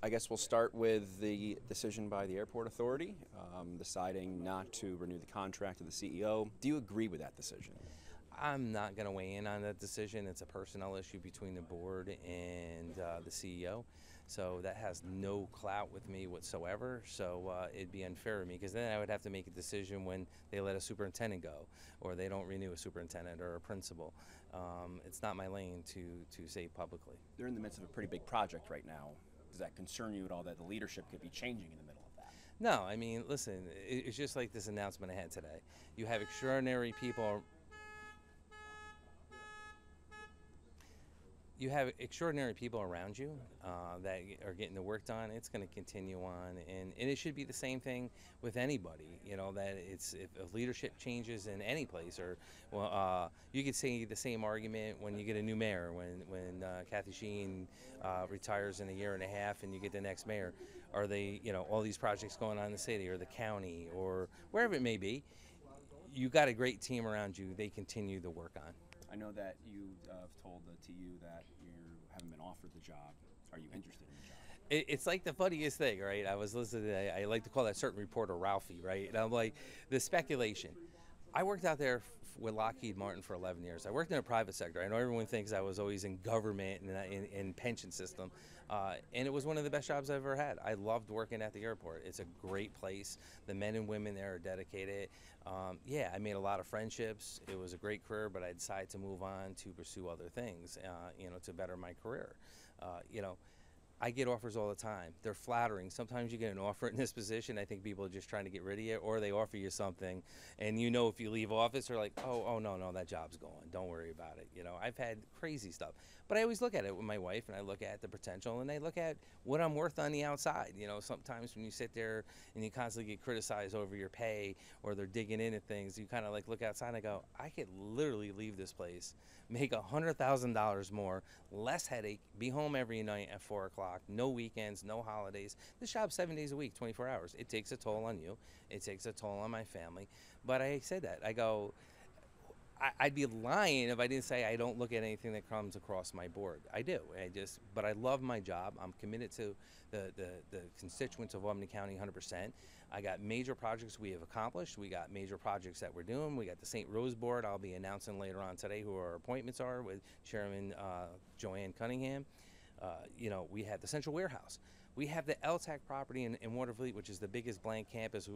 I guess we'll start with the decision by the airport authority deciding not to renew the contract of the CEO. Do you agree with that decision? I'm not going to weigh in on that decision. It's a personnel issue between the board and the CEO. So that has no clout with me whatsoever. So it'd be unfair to me because then I would have to make a decision when they let a superintendent go or they don't renew a superintendent or a principal. It's not my lane to say publicly. They're in the midst of a pretty big project right now. Does that concern you at all that the leadership could be changing in the middle of that? No, I mean, listen, it's just like this announcement I had today. You have extraordinary people. You have extraordinary people around you that are getting the work done. It's going to continue on, and it should be the same thing with anybody. You know that it's if leadership changes in any place, or well, you could say the same argument when you get a new mayor. When Kathy Sheen retires in a year and a half, and you get the next mayor, are they all these projects going on in the city or the county or wherever it may be? You got a great team around you. They continue to work on. I know that you have told the TU that you haven't been offered the job. Are you interested in the job? It's like the funniest thing, right? I was listening. I like to call that certain reporter Ralphie, right? And I'm like, the speculation. I worked out there with Lockheed Martin for 11 years. I worked in the private sector. I know everyone thinks I was always in government and in pension system, and it was one of the best jobs I've ever had. I loved working at the airport. It's a great place. The men and women there are dedicated. Yeah, I made a lot of friendships. It was a great career, but I decided to move on to pursue other things, to better my career. You know, I get offers all the time. They're flattering. Sometimes you get an offer in this position. I think people are just trying to get rid of you, or they offer you something, and if you leave office, they're like, oh no, that job's going. Don't worry about it. I've had crazy stuff, but I always look at it with my wife, and I look at the potential, and I look at what I'm worth on the outside. Sometimes when you sit there and you constantly get criticized over your pay, or they're digging into things, you kind of like look outside and go, I could literally leave this place, make $100,000 more, less headache, be home every night at 4 o'clock, no weekends, no holidays. This job's 7 days a week, 24 hours. It takes a toll on you. It takes a toll on my family. But I said that. I go, I'd be lying if I didn't say I don't look at anything that comes across my board. I do. But I love my job. I'm committed to the constituents of Albany County 100%. I got major projects we have accomplished. We got major projects that we're doing. We got the St. Rose Board. I'll be announcing later on today who our appointments are with Chairman Joanne Cunningham. We have the Central Warehouse. We have the LTAC property in Watervliet, which is the biggest blank canvas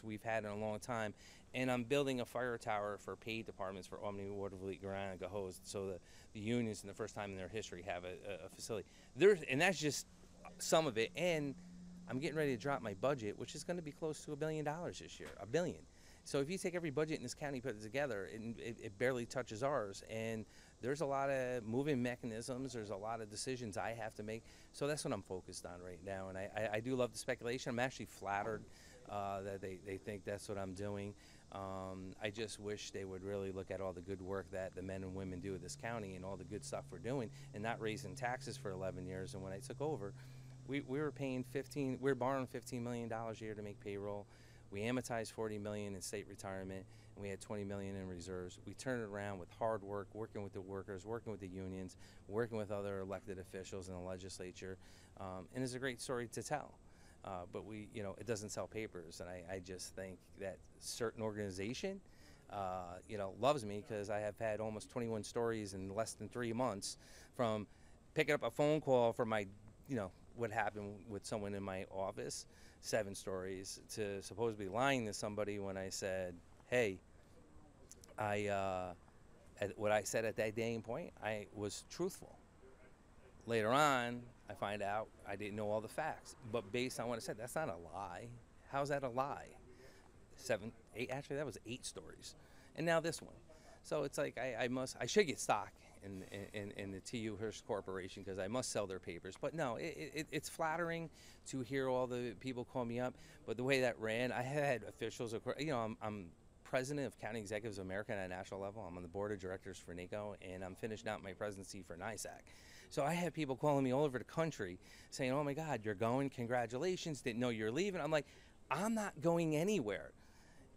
we've had in a long time. And I'm building a fire tower for paid departments for Albany, Watervliet, Grand, and Gahost, so the unions, in the first time in their history, have a facility. And that's just some of it. And I'm getting ready to drop my budget, which is going to be close to $1 billion this year, $1 billion. So if you take every budget in this county, put it together, it barely touches ours. And there's a lot of moving mechanisms. There's a lot of decisions I have to make. So that's what I'm focused on right now. And I do love the speculation. I'm actually flattered that they think that's what I'm doing. I just wish they would really look at all the good work that the men and women do in this county and all the good stuff we're doing, and not raising taxes for 11 years. And when I took over, we were paying we were borrowing $15 million a year to make payroll. We amortized $40 million in state retirement, and we had $20 million in reserves. We turned it around with hard work, working with the workers, working with the unions, working with other elected officials in the legislature, and it's a great story to tell. But it doesn't sell papers, and I just think that certain organization, loves me because I have had almost 21 stories in less than 3 months, from picking up a phone call from my, what happened with someone in my office, 7 stories, to supposedly lying to somebody when I said, hey, what I said at that day and point, I was truthful. Later on, I find out I didn't know all the facts, but based on what I said, that's not a lie. How's that a lie? 7, 8, actually that was 8 stories, and now this one. So it's like I should get stock in the TU Hearst Corporation because I must sell their papers. But no, it's flattering to hear all the people call me up. But the way that ran, I had officials. I'm president of County Executives of America at a national level. I'm on the board of directors for NACO, and I'm finishing out my presidency for NISAC. So I have people calling me all over the country saying, "Oh my God, you're going! Congratulations! Didn't know you're leaving." I'm like, I'm not going anywhere.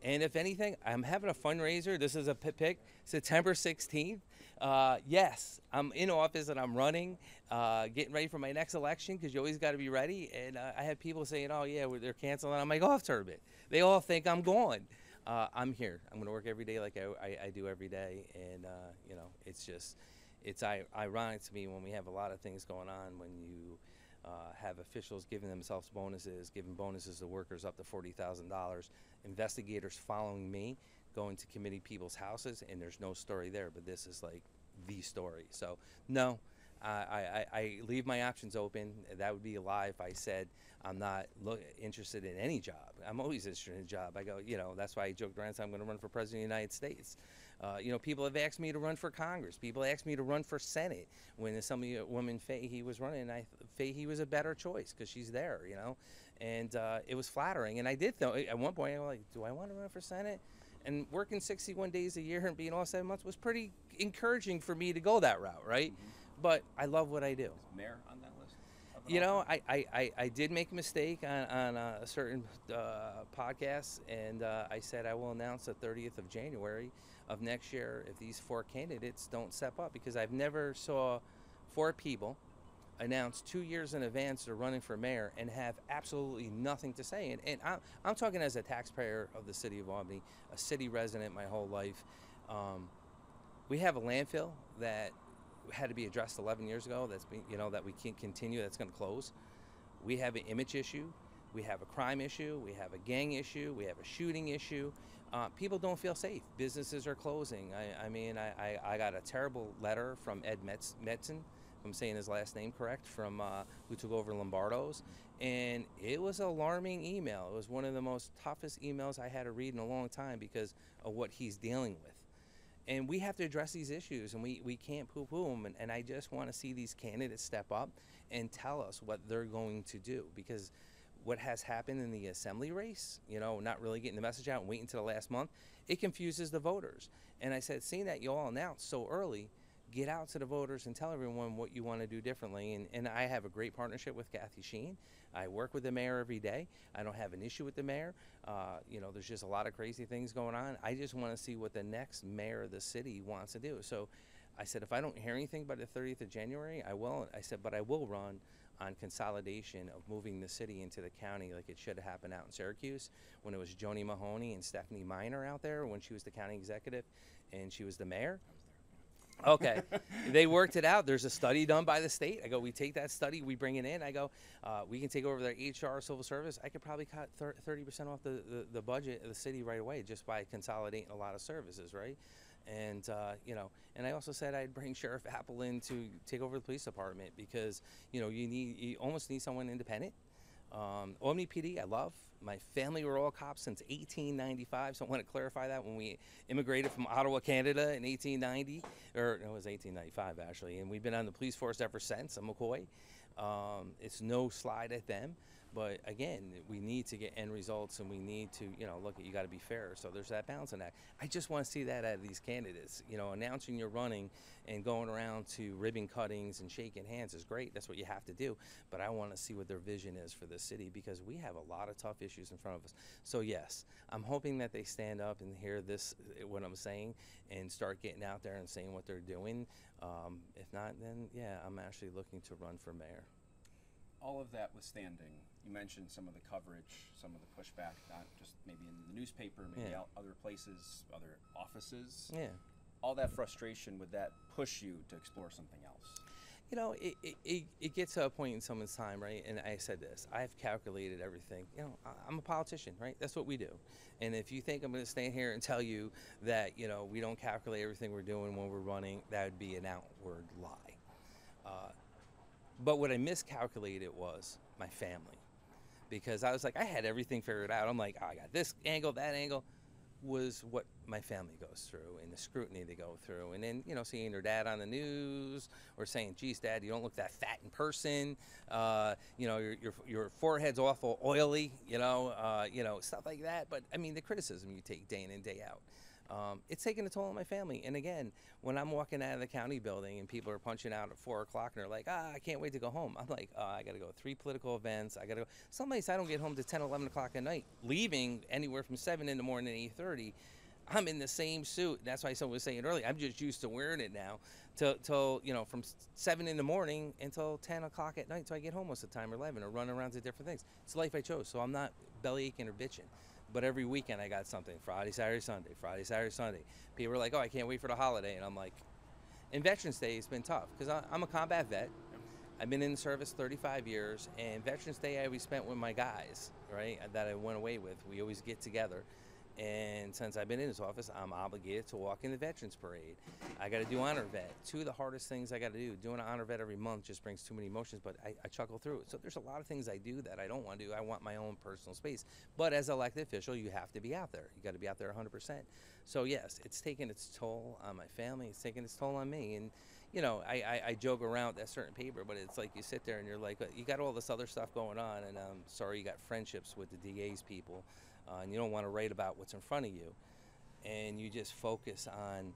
And if anything, I'm having a fundraiser. This is a pick, September 16th. Yes, I'm in office and I'm running, getting ready for my next election because you always got to be ready. And I had people saying, "Oh yeah, they're canceling on my golf tournament." They all think I'm gone. I'm here. I'm going to work every day like I do every day, and you know, it's ironic to me when we have a lot of things going on when you have officials giving themselves bonuses, giving bonuses to workers up to $40,000, investigators following me, going to committee people's houses, and there's no story there, but this is like the story. So no, I leave my options open. That would be a lie if I said I'm not interested in any job. I'm always interested in a job. I go, you know, that's why I joked around and said I'm going to run for president of the United States. You know, people have asked me to run for Congress. People asked me to run for Senate. When some woman Fahey was running, Fahey was a better choice because she's there, you know. And it was flattering. And I did though. At one point, I was like, do I want to run for Senate? And working 61 days a year and being off 7 months was pretty encouraging for me to go that route, right? Mm-hmm. But I love what I do. Is mayor on that list? You know, I did make a mistake on a certain podcast, and I said I will announce the 30th of January of next year if these 4 candidates don't step up, because I've never saw 4 people announce 2 years in advance they're running for mayor and have absolutely nothing to say. And I'm talking as a taxpayer of the city of Albany, a city resident my whole life. We have a landfill that had to be addressed 11 years ago. That's been, you know, that we can't continue. That's going to close. We have an image issue. We have a crime issue. We have a gang issue. We have a shooting issue. People don't feel safe. Businesses are closing. I mean, I got a terrible letter from Ed Metzen, if I'm saying his last name correct, from who took over Lombardo's, and it was an alarming email. It was one of the most toughest emails I had to read in a long time because of what he's dealing with. And we have to address these issues, and we can't poo-poo them. And I just want to see these candidates step up and tell us what they're going to do, because what has happened in the assembly race, you know, not really getting the message out and waiting until the last month, it confuses the voters. And I said, seeing that you all announced so early, get out to the voters and tell everyone what you want to do differently. And I have a great partnership with Kathy Sheen. I work with the mayor every day. I don't have an issue with the mayor. You know, there's just a lot of crazy things going on. I just want to see what the next mayor of the city wants to do. So I said, if I don't hear anything by the 30th of January, I won't. I said, but I will run on consolidation of moving the city into the county like it should have happened out in Syracuse when it was Joni Mahoney and Stephanie Miner out there when she was the county executive and she was the mayor. Okay, they worked it out. There's a study done by the state. I go, we take that study, we bring it in. I go, we can take over their HR, civil service. I could probably cut 30% off the budget of the city right away just by consolidating a lot of services, right? And, you know, and I also said I'd bring Sheriff Apple in to take over the police department because, you know, you almost need someone independent. Albany PD, I love. My family were all cops since 1895, so I want to clarify that. When we immigrated from Ottawa, Canada in 1890, or no, it was 1895 actually, and we've been on the police force ever since. I'm McCoy. It's no slide at them, but again, we need to get end results, and we need to, you know, look, you got to be fair. So there's that balancing act. I just want to see that out of these candidates. You know, announcing you're running and going around to ribbon cuttings and shaking hands is great. That's what you have to do. But I want to see what their vision is for the city because we have a lot of tough issues in front of us. So yes, I'm hoping that they stand up and hear this, what I'm saying, and start getting out there and saying what they're doing. If not, then yeah, I'm actually looking to run for mayor. All of that withstanding, you mentioned some of the coverage, some of the pushback, not just maybe in the newspaper, maybe out other places, other offices. Yeah. All that frustration, would that push you to explore something else? You know, it gets to a point in someone's time, right? And I said this, I've calculated everything. You know, I'm a politician, right? That's what we do. And if you think I'm going to stand here and tell you that, you know, we don't calculate everything we're doing when we're running, that would be an outward lie. But what I miscalculated was my family. Because I was like, I had everything figured out. I'm like, oh, I got this angle, that angle. Was what my family goes through and the scrutiny they go through. And then, you know, seeing their dad on the news or saying, geez, Dad, you don't look that fat in person. You know, your forehead's awful oily, you know, stuff like that. But, I mean, the criticism you take day in and day out. It's taking a toll on my family. And again, when I'm walking out of the county building and people are punching out at 4 o'clock and they're like, I can't wait to go home. I'm like, I got to go to 3 political events. I got to go. Some nights I don't get home to 10, 11 o'clock at night, leaving anywhere from 7 in the morning to 8:30. I'm in the same suit. That's why someone was saying earlier, I'm just used to wearing it now till from 7 in the morning until 10 o'clock at night till I get home most of the time, or 11, or run around to different things. It's the life I chose, so I'm not belly aching or bitching. But every weekend I got something, Friday, Saturday, Sunday, Friday, Saturday, Sunday. People are like, oh, I can't wait for the holiday. And I'm like, and Veterans Day has been tough because I'm a combat vet. I've been in the service 35 years, and Veterans Day I always spent with my guys, right, that I went away with. We always get together. And since I've been in this office, I'm obligated to walk in the Veterans Parade. I got to do Honor Vet. Two of the hardest things I got to do. Doing an Honor Vet every month just brings too many emotions, but I chuckle through it. So there's a lot of things I do that I don't want to do. I want my own personal space. But as an elected official, you have to be out there. You got to be out there 100%. So yes, it's taken its toll on my family. It's taken its toll on me. And you know, I joke around with that certain paper, but it's like you sit there and you're like, you got all this other stuff going on, and I'm sorry you got friendships with the DA's people. And you don't want to write about what's in front of you, and you just focus on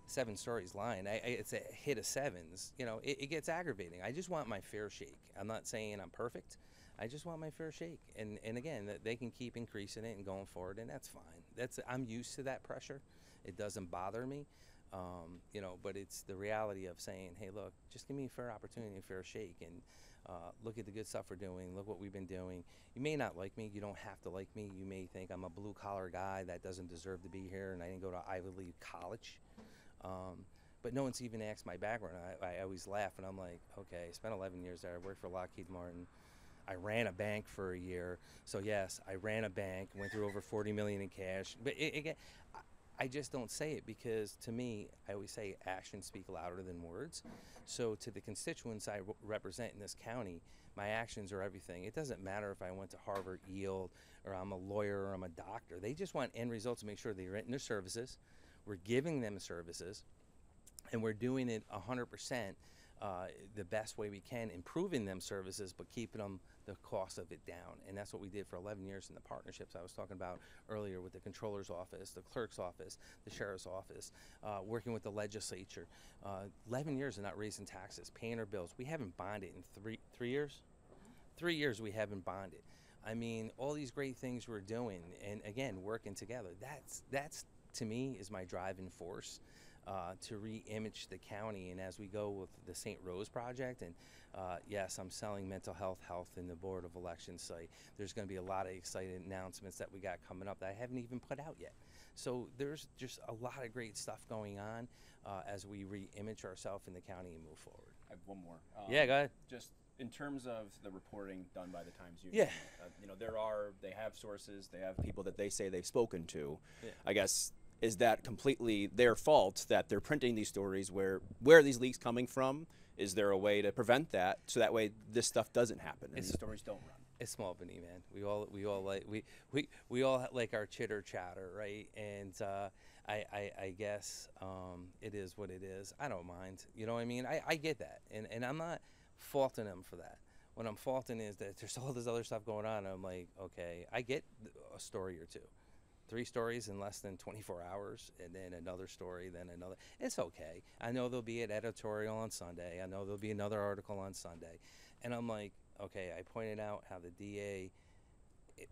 7 stories line. It's a hit of 7s. You know, it gets aggravating. I just want my fair shake. I'm not saying I'm perfect. I just want my fair shake. And again, they can keep increasing it and going forward, and that's fine. I'm used to that pressure. It doesn't bother me. You know, but it's the reality of saying, hey, look, just give me a fair opportunity, a fair shake, and look at the good stuff we're doing. Look what we've been doing. You may not like me. You don't have to like me. You may think I'm a blue-collar guy that doesn't deserve to be here, and I didn't go to Ivy League college. But no one's even asked my background. I always laugh, and I'm like, okay, I spent 11 years there. I worked for Lockheed Martin. I ran a bank for a year. So, yes, I ran a bank, went through over $40 million in cash. But again, I just don't say it because, to me, I always say actions speak louder than words. So to the constituents I represent in this county, my actions are everything. It doesn't matter if I went to Harvard, Yale, or I'm a lawyer or I'm a doctor. They just want end results to make sure they're renting their services, we're giving them services, and we're doing it 100% the best way we can, improving them services, but keeping them the cost of it down. And that's what we did for 11 years in the partnerships I was talking about earlier with the controller's office, the clerk's office, the sheriff's office, working with the legislature. 11 years of not raising taxes, paying our bills. We haven't bonded in three years? 3 years we haven't bonded. I mean, all these great things we're doing, and again, working together. That's to me is my driving force. To re-image the county, and as we go with the St. Rose project, and yes, I'm selling mental health in the Board of Elections site. There's going to be a lot of exciting announcements that we got coming up that I haven't even put out yet. So there's just a lot of great stuff going on as we re-image ourselves in the county and move forward. I have one more. Yeah, go ahead. Just in terms of the reporting done by the Times Union, Yeah. You know, they have sources, they have people that they say they've spoken to. Yeah. I guess, is that completely their fault that they're printing these stories? Where are these leaks coming from? Is there a way to prevent that so that way this stuff doesn't happen and these stories don't run? It's small beneath, man. We all like our chitter chatter, right? And I guess it is what it is. I don't mind. You know what I mean? I get that, and I'm not faulting them for that. What I'm faulting is that there's all this other stuff going on. I'm like, okay, I get a story or two. 3 stories in less than 24 hours, and then another story, then another. It's okay. I know there'll be an editorial on Sunday. I know there'll be another article on Sunday. And I'm like, okay, I pointed out how the DA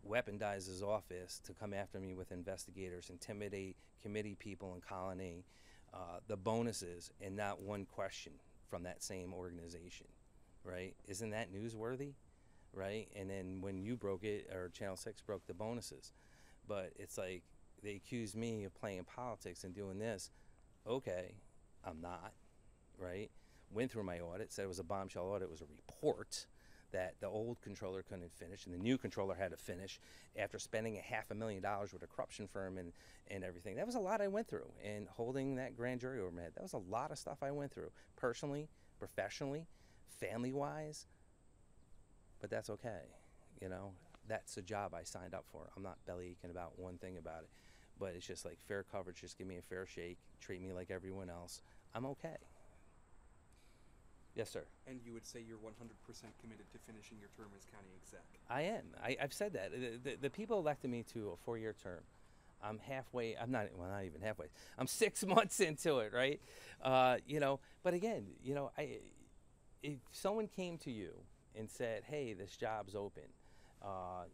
weaponized his office to come after me with investigators, intimidate committee people in Colony, the bonuses, and not one question from that same organization, right? Isn't that newsworthy, right? And then when you broke it, or Channel 6 broke the bonuses. But it's like they accuse me of playing politics and doing this. Okay, I'm not, right? Went through my audit, said it was a bombshell audit. It was a report that the old controller couldn't finish, and the new controller had to finish after spending $500,000 with a corruption firm and everything. That was a lot I went through, and holding that grand jury over my head. That was a lot of stuff I went through, personally, professionally, family-wise. But that's okay, you know. That's the job I signed up for. I'm not belly aching about one thing about it. But it's just like fair coverage. Just give me a fair shake. Treat me like everyone else. I'm okay. Yes, sir. And you would say you're 100% committed to finishing your term as county exec? I am. I've said that. The people elected me to a 4-year term. I'm halfway. I'm not. Well, not even halfway. I'm 6 months into it, right? You know. But again, you know, if someone came to you and said, "Hey, this job's open,"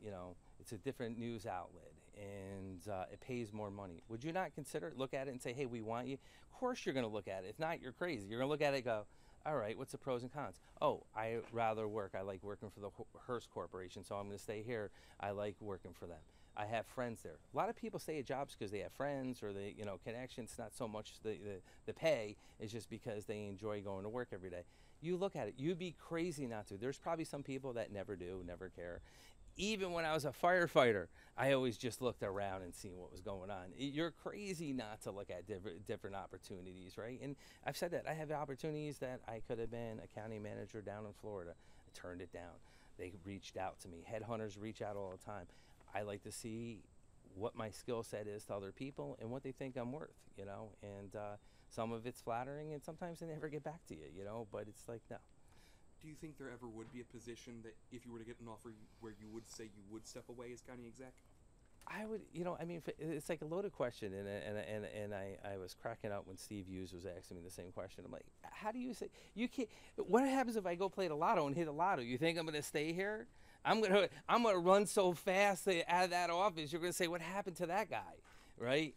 you know, it's a different news outlet, and it pays more money. Would you not consider look at it and say, hey, we want you? Of course you're going to look at it. If not, you're crazy. You're going to look at it and go, all right, what's the pros and cons? Oh, I rather work. I like working for the Hearst Corporation, so I'm going to stay here. I like working for them. I have friends there. A lot of people stay at jobs because they have friends or they, connections. Not so much the pay. It's just because they enjoy going to work every day. You look at it. You'd be crazy not to. There's probably some people that never do, never care. Even when I was a firefighter, I always just looked around and seen what was going on. You're crazy not to look at different opportunities, right? And I've said that. I have opportunities that I could have been a county manager down in Florida. I turned it down. They reached out to me. Headhunters reach out all the time. I like to see what my skill set is to other people and what they think I'm worth, and some of it's flattering and sometimes they never get back to you, but it's like, no. Do you think there ever would be a position that if you were to get an offer where you would say you would step away as county exec? I would, it's like a loaded question, and I was cracking up when Steve Hughes was asking me the same question. I'm like, how do you say, you can't, what happens if I go play the lotto and hit a lotto? You think I'm going to stay here? I'm gonna run so fast out of that office, you're going to say, what happened to that guy, right?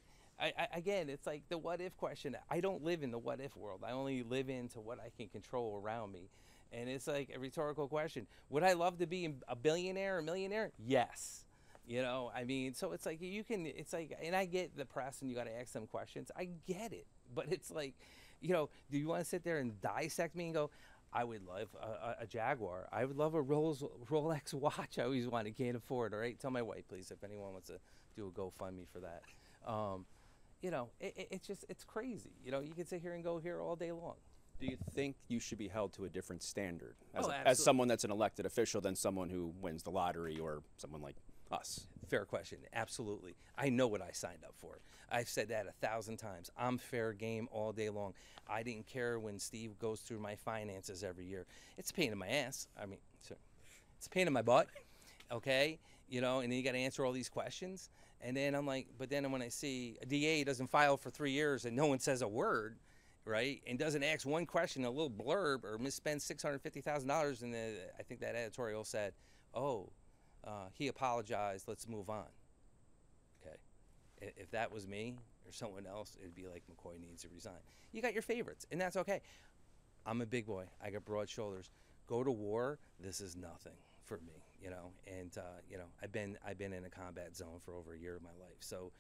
Again, it's like the what if question. I don't live in the what if world. I only live into what I can control around me. And it's like a rhetorical question. Would I love to be a billionaire or millionaire? Yes. So it's like and I get the press and you got to ask them questions. I get it. But it's like, do you want to sit there and dissect me and go, I would love a Jaguar. I would love a Rolex watch. I always wanted, can't afford. All right, tell my wife, please, if anyone wants to do a GoFundMe for that. It's crazy. You can sit here and go here all day long. Do you think you should be held to a different standard as someone that's an elected official than someone who wins the lottery or someone like us? Fair question. Absolutely. I know what I signed up for. I've said that 1,000 times. I'm fair game all day long. I didn't care when Steve goes through my finances every year. It's a pain in my ass. It's a pain in my butt. Okay? And then you got to answer all these questions. And then I'm like, but then when I see a DA doesn't file for 3 years and no one says a word, right, and doesn't ask one question, a little blurb, or misspends $650,000, and I think that editorial said, he apologized, let's move on. Okay. If that was me or someone else, it'd be like McCoy needs to resign. You got your favorites, and that's okay. I'm a big boy. I got broad shoulders. Go to war, this is nothing for me, and I've been in a combat zone for over a year of my life. So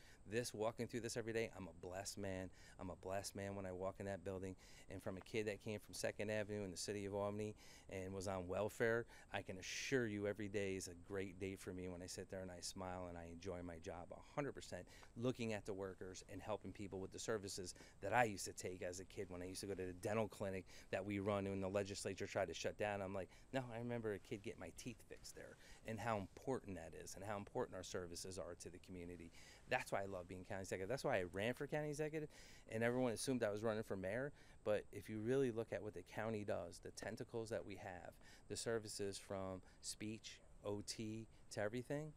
walking through this every day, I'm a blessed man. I'm a blessed man when I walk in that building. And from a kid that came from 2nd Avenue in the city of Albany and was on welfare, I can assure you every day is a great day for me when I sit there and I smile and I enjoy my job 100%, looking at the workers and helping people with the services that I used to take as a kid when I used to go to the dental clinic that we run when the legislature tried to shut down. I'm like, no, I remember a kid getting my teeth fixed there and how important that is and how important our services are to the community. That's why I love being county executive. That's why I ran for county executive, and everyone assumed I was running for mayor. But if you really look at what the county does, the tentacles that we have, the services from speech, OT, to everything,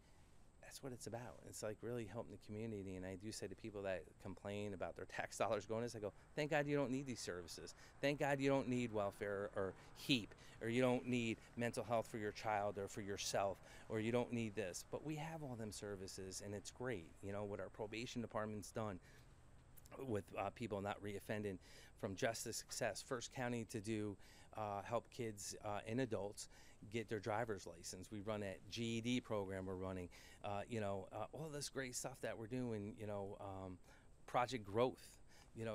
that's what it's about. It's like really helping the community. And I do say to people that complain about their tax dollars going to this, I go, thank God you don't need these services. Thank God you don't need welfare or HEAP, or you don't need mental health for your child or for yourself, or you don't need this. But we have all them services, and it's great. What our probation department's done with people not reoffending, from Justice Success, first county to do help kids and adults get their driver's license. We run that GED program we're running, all this great stuff that we're doing, Project Growth,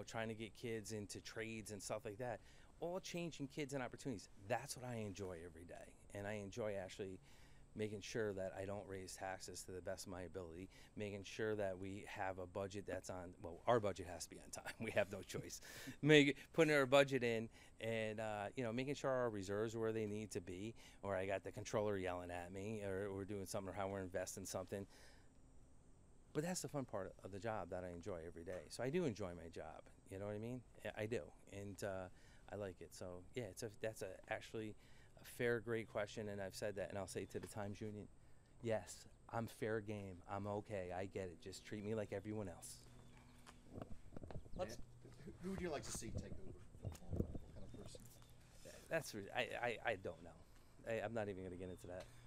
trying to get kids into trades and stuff like that, all changing kids and opportunities. That's what I enjoy every day. And I enjoy actually making sure that I don't raise taxes to the best of my ability, making sure that we have a budget that's on, our budget has to be on time. We have no choice. Putting our budget in and, making sure our reserves are where they need to be, or I got the controller yelling at me, or we're doing something, or how we're investing something. But that's the fun part of the job that I enjoy every day. So I do enjoy my job. You know what I mean? I do. And I like it. So, yeah, that's actually a fair, great question, and I've said that, and I'll say to the Times Union, yes, I'm fair game. I'm okay. I get it. Just treat me like everyone else. Who would you like to see take over? What kind of person? I don't know. I'm not even going to get into that.